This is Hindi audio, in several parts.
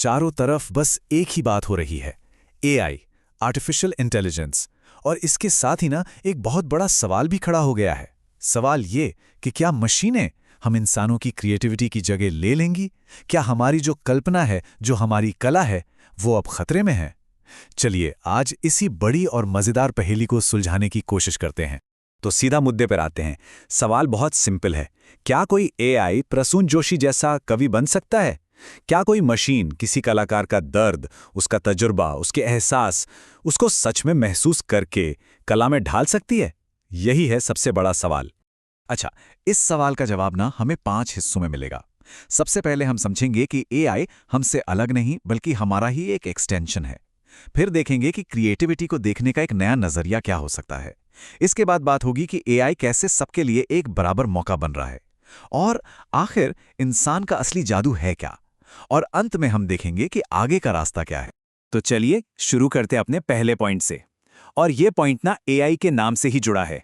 चारों तरफ बस एक ही बात हो रही है, एआई, आर्टिफिशियल इंटेलिजेंस। और इसके साथ ही ना एक बहुत बड़ा सवाल भी खड़ा हो गया है। सवाल ये कि क्या मशीनें हम इंसानों की क्रिएटिविटी की जगह ले लेंगी? क्या हमारी जो कल्पना है, जो हमारी कला है, वो अब खतरे में है? चलिए आज इसी बड़ी और मजेदार पहेली को सुलझाने की कोशिश करते हैं। तो सीधा मुद्दे पर आते हैं। सवाल बहुत सिंपल है। क्या कोई एआई प्रसून जोशी जैसा कवि बन सकता है? क्या कोई मशीन किसी कलाकार का दर्द, उसका तजुर्बा, उसके एहसास, उसको सच में महसूस करके कला में ढाल सकती है? यही है सबसे बड़ा सवाल। अच्छा, इस सवाल का जवाब ना हमें 5 हिस्सों में मिलेगा। सबसे पहले हम समझेंगे कि एआई हमसे अलग नहीं बल्कि हमारा ही एक एक्सटेंशन है। फिर देखेंगे कि क्रिएटिविटी को देखने का एक नया नजरिया क्या हो सकता है। इसके बाद बात होगी कि एआई कैसे सबके लिए एक बराबर मौका बन रहा है। और आखिर इंसान का असली जादू है क्या? और अंत में हम देखेंगे कि आगे का रास्ता क्या है। तो चलिए शुरू करते हैं अपने पहले पॉइंट से। और ये पॉइंट ना एआई के नाम से ही जुड़ा है,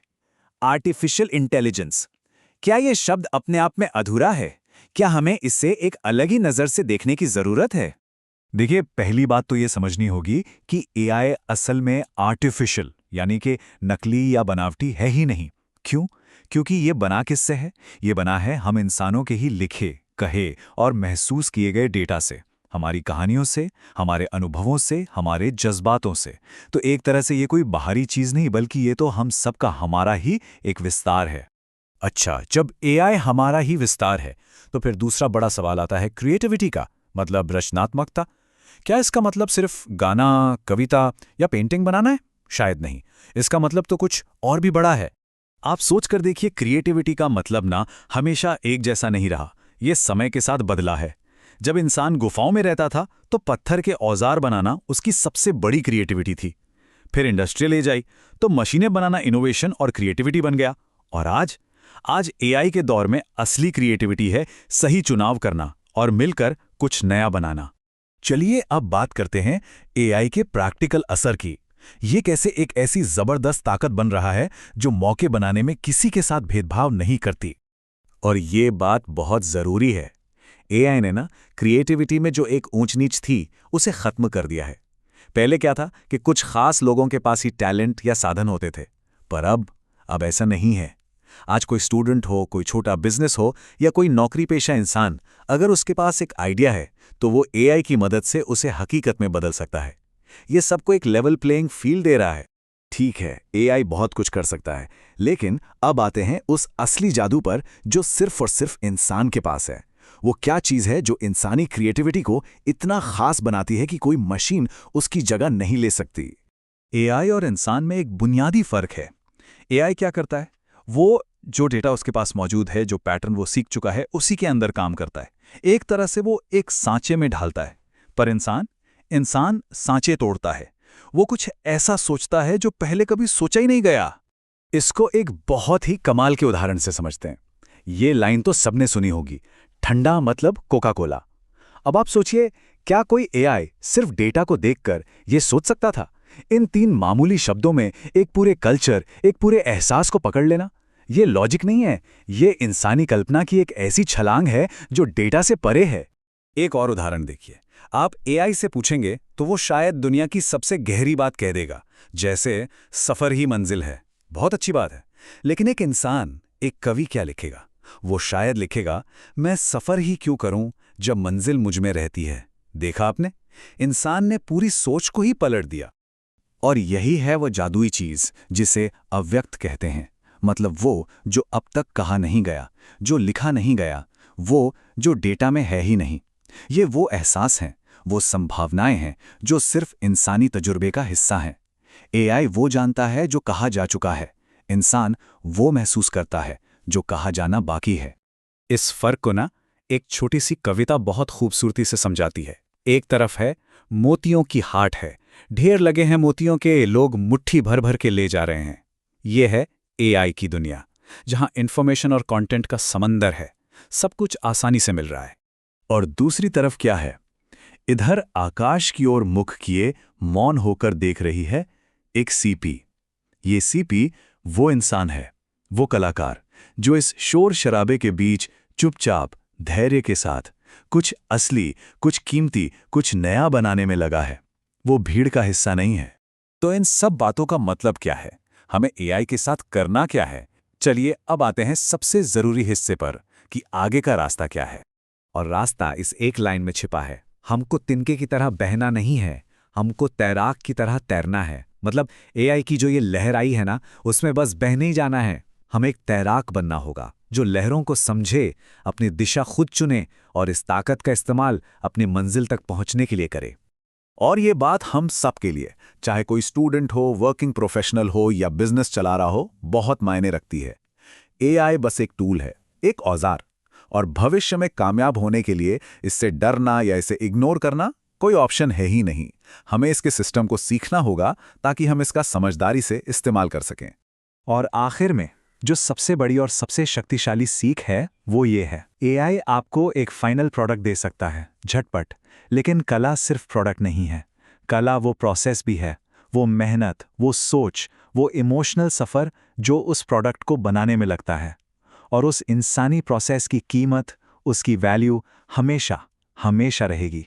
आर्टिफिशियल इंटेलिजेंस। क्या ये शब्द अपने आप में अधूरा है? क्या हमें इसे एक अलग ही नजर से देखने की जरूरत है? देखिए, पहली बात तो ये समझनी होगी कि एआई असल में आर्टिफिशियल यानी कि नकली या बनावटी है ही नहीं। क्यों? क्योंकि ये बना किससे है? ये बना है हम इंसानों के ही लिखे, कहे और महसूस किए गए डेटा से, हमारी कहानियों से, हमारे अनुभवों से, हमारे जज्बातों से। तो एक तरह से ये कोई बाहरी चीज नहीं बल्कि ये तो हम सबका हमारा ही एक विस्तार है। अच्छा, जब एआई हमारा ही विस्तार है तो फिर दूसरा बड़ा सवाल आता है क्रिएटिविटी का, मतलब रचनात्मकता। क्या इसका मतलब सिर्फ गाना, कविता या पेंटिंग बनाना है? शायद नहीं। इसका मतलब तो कुछ और भी बड़ा है। आप सोच कर देखिए, क्रिएटिविटी का मतलब ना हमेशा एक जैसा नहीं रहा। ये समय के साथ बदला है। जब इंसान गुफाओं में रहता था तो पत्थर के औजार बनाना उसकी सबसे बड़ी क्रिएटिविटी थी। फिर इंडस्ट्रियल एज आई तो मशीनें बनाना इनोवेशन और क्रिएटिविटी बन गया। और आज एआई के दौर में असली क्रिएटिविटी है सही चुनाव करना और मिलकर कुछ नया बनाना। चलिए अब बात करते हैं एआई के प्रैक्टिकल असर की। ये कैसे एक ऐसी जबरदस्त ताकत बन रहा है जो मौके बनाने में किसी के साथ भेदभाव नहीं करती। और ये बात बहुत जरूरी है। एआई ने ना क्रिएटिविटी में जो एक ऊंच नीच थी उसे खत्म कर दिया है। पहले क्या था कि कुछ खास लोगों के पास ही टैलेंट या साधन होते थे, पर अब ऐसा नहीं है। आज कोई स्टूडेंट हो, कोई छोटा बिजनेस हो या कोई नौकरी पेशा इंसान, अगर उसके पास एक आइडिया है तो वो एआई की मदद से उसे हकीकत में बदल सकता है। ये सबको एक लेवल प्लेइंग फील्ड दे रहा है। ठीक है, एआई बहुत कुछ कर सकता है, लेकिन अब आते हैं उस असली जादू पर जो सिर्फ और सिर्फ इंसान के पास है। वो क्या चीज है जो इंसानी क्रिएटिविटी को इतना खास बनाती है कि कोई मशीन उसकी जगह नहीं ले सकती? एआई और इंसान में एक बुनियादी फर्क है। एआई क्या करता है? वो जो डेटा उसके पास मौजूद है, जो पैटर्न वो सीख चुका है, उसी के अंदर काम करता है। एक तरह से वो एक सांचे में ढालता है। पर इंसान सांचे तोड़ता है। वो कुछ ऐसा सोचता है जो पहले कभी सोचा ही नहीं गया। इसको एक बहुत ही कमाल के उदाहरण से समझते हैं। ये लाइन तो सबने सुनी होगी, ठंडा मतलब कोका कोला। अब आप सोचिए, क्या कोई एआई सिर्फ डेटा को देखकर ये सोच सकता था? इन 3 मामूली शब्दों में एक पूरे कल्चर, एक पूरे एहसास को पकड़ लेना, ये लॉजिक नहीं है। ये इंसानी कल्पना की एक ऐसी छलांग है जो डेटा से परे है। एक और उदाहरण देखिए। आप एआई से पूछेंगे तो वो शायद दुनिया की सबसे गहरी बात कह देगा, जैसे सफर ही मंजिल है। बहुत अच्छी बात है, लेकिन एक इंसान, एक कवि क्या लिखेगा? वो शायद लिखेगा, मैं सफर ही क्यों करूं जब मंजिल मुझ में रहती है। देखा आपने, इंसान ने पूरी सोच को ही पलट दिया। और यही है वो जादुई चीज जिसे अव्यक्त कहते हैं। मतलब वो जो अब तक कहा नहीं गया, जो लिखा नहीं गया, वो जो डेटा में है ही नहीं। ये वो एहसास हैं, वो संभावनाएं हैं जो सिर्फ इंसानी तजुर्बे का हिस्सा हैं। एआई वो जानता है जो कहा जा चुका है, इंसान वो महसूस करता है जो कहा जाना बाकी है। इस फर्क को ना एक छोटी सी कविता बहुत खूबसूरती से समझाती है। एक तरफ है मोतियों की हाट है, ढेर लगे हैं मोतियों के, लोग मुट्ठी भर भर के ले जा रहे हैं। ये है एआई की दुनिया, जहां इंफॉर्मेशन और कंटेंट का समंदर है, सब कुछ आसानी से मिल रहा है। और दूसरी तरफ क्या है? इधर आकाश की ओर मुख किए मौन होकर देख रही है एक सीपी। ये सीपी वो इंसान है, वो कलाकार जो इस शोर शराबे के बीच चुपचाप, धैर्य के साथ, कुछ असली, कुछ कीमती, कुछ नया बनाने में लगा है। वो भीड़ का हिस्सा नहीं है। तो इन सब बातों का मतलब क्या है? हमें एआई के साथ करना क्या है? चलिए अब आते हैं सबसे जरूरी हिस्से पर कि आगे का रास्ता क्या है। और रास्ता इस एक लाइन में छिपा है। हमको तिनके की तरह बहना नहीं है, हमको तैराक की तरह तैरना है। मतलब एआई की जो ये लहर आई है ना, उसमें बस बहने ही जाना है। हमें एक तैराक बनना होगा जो लहरों को समझे, अपनी दिशा खुद चुने और इस ताकत का इस्तेमाल अपनी मंजिल तक पहुंचने के लिए करे। और ये बात हम सब के लिए, चाहे कोई स्टूडेंट हो, वर्किंग प्रोफेशनल हो या बिजनेस चला रहा हो, बहुत मायने रखती है। एआई बस एक टूल है, एक औजार। और भविष्य में कामयाब होने के लिए इससे डरना या इसे इग्नोर करना कोई ऑप्शन है ही नहीं। हमें इसके सिस्टम को सीखना होगा ताकि हम इसका समझदारी से इस्तेमाल कर सकें। और आखिर में जो सबसे बड़ी और सबसे शक्तिशाली सीख है वो ये है, एआई आपको एक फाइनल प्रोडक्ट दे सकता है झटपट, लेकिन कला सिर्फ प्रोडक्ट नहीं है। कला वो प्रोसेस भी है, वो मेहनत, वो सोच, वो इमोशनल सफ़र जो उस प्रोडक्ट को बनाने में लगता है। और उस इंसानी प्रोसेस की कीमत, उसकी वैल्यू हमेशा हमेशा रहेगी।